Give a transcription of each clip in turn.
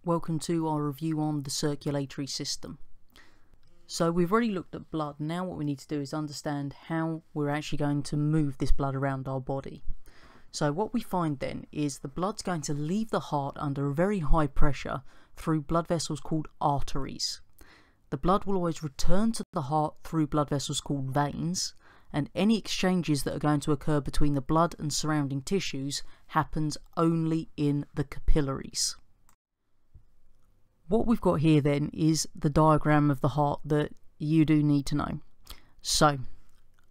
Welcome to our review on the circulatory system. So we've already looked at blood. Now what we need to do is understand how we're actually going to move this blood around our body. So what we find then is the blood's going to leave the heart under a very high pressure through blood vessels called arteries. The blood will always return to the heart through blood vessels called veins, and any exchanges that are going to occur between the blood and surrounding tissues happens only in the capillaries. What we've got here then is the diagram of the heart that you do need to know. So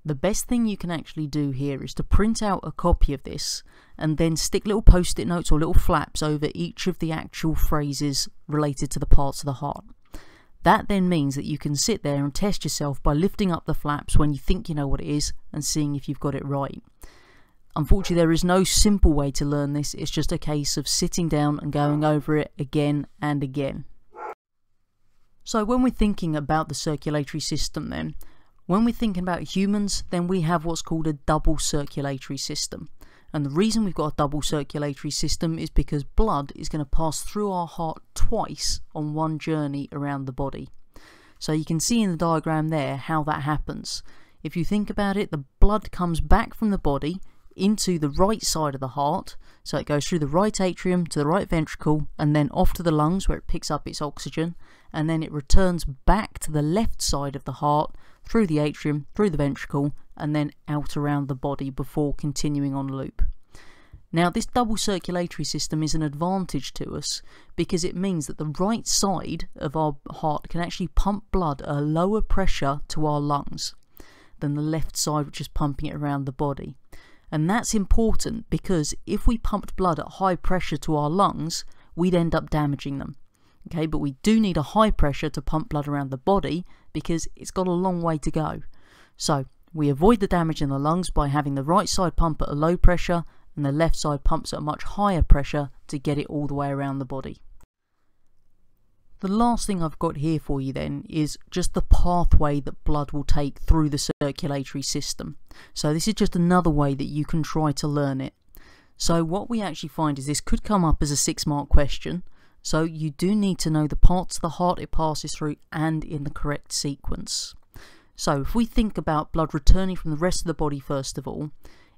the best thing you can actually do here is to print out a copy of this and then stick little post-it notes or little flaps over each of the actual phrases related to the parts of the heart. That then means that you can sit there and test yourself by lifting up the flaps when you think you know what it is and seeing if you've got it right. Unfortunately, there is no simple way to learn this. It's just a case of sitting down and going over it again and again. So when we're thinking about the circulatory system then, when we're thinking about humans, then we have what's called a double circulatory system. And the reason we've got a double circulatory system is because blood is going to pass through our heart twice on one journey around the body. So you can see in the diagram there how that happens. If you think about it, the blood comes back from the body into the right side of the heart, so it goes through the right atrium to the right ventricle and then off to the lungs where it picks up its oxygen, and then it returns back to the left side of the heart through the atrium, through the ventricle, and then out around the body before continuing on loop. Now this double circulatory system is an advantage to us because it means that the right side of our heart can actually pump blood at a lower pressure to our lungs than the left side, which is pumping it around the body. And that's important because if we pumped blood at high pressure to our lungs, we'd end up damaging them. Okay, but we do need a high pressure to pump blood around the body because it's got a long way to go. So we avoid the damage in the lungs by having the right side pump at a low pressure and the left side pumps at a much higher pressure to get it all the way around the body. The last thing I've got here for you then is just the pathway that blood will take through the circulatory system. So this is just another way that you can try to learn it. So what we actually find is this could come up as a 6-mark question. So you do need to know the parts of the heart it passes through and in the correct sequence. So if we think about blood returning from the rest of the body first of all,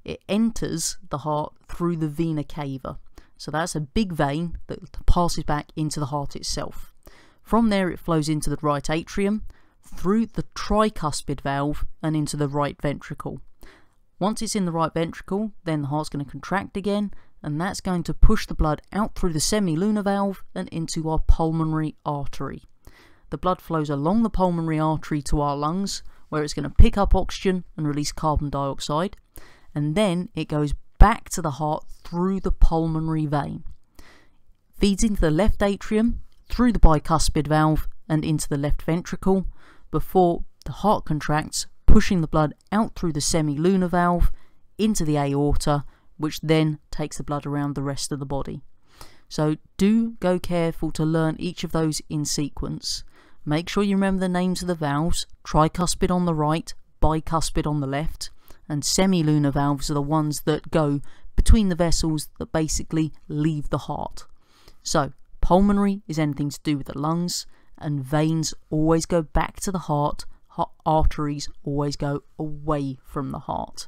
it enters the heart through the vena cava. So that's a big vein that passes back into the heart itself. From there it flows into the right atrium, through the tricuspid valve and into the right ventricle. Once it's in the right ventricle, then the heart's going to contract again, and that's going to push the blood out through the semilunar valve and into our pulmonary artery. The blood flows along the pulmonary artery to our lungs, where it's going to pick up oxygen and release carbon dioxide, and then it goes back to the heart through the pulmonary vein. Feeds into the left atrium, through the bicuspid valve and into the left ventricle before the heart contracts, pushing the blood out through the semilunar valve into the aorta, which then takes the blood around the rest of the body. So do go careful to learn each of those in sequence. Make sure you remember the names of the valves: tricuspid on the right, bicuspid on the left, and semilunar valves are the ones that go between the vessels that basically leave the heart. So pulmonary is anything to do with the lungs, and veins always go back to the heart. Arteries always go away from the heart.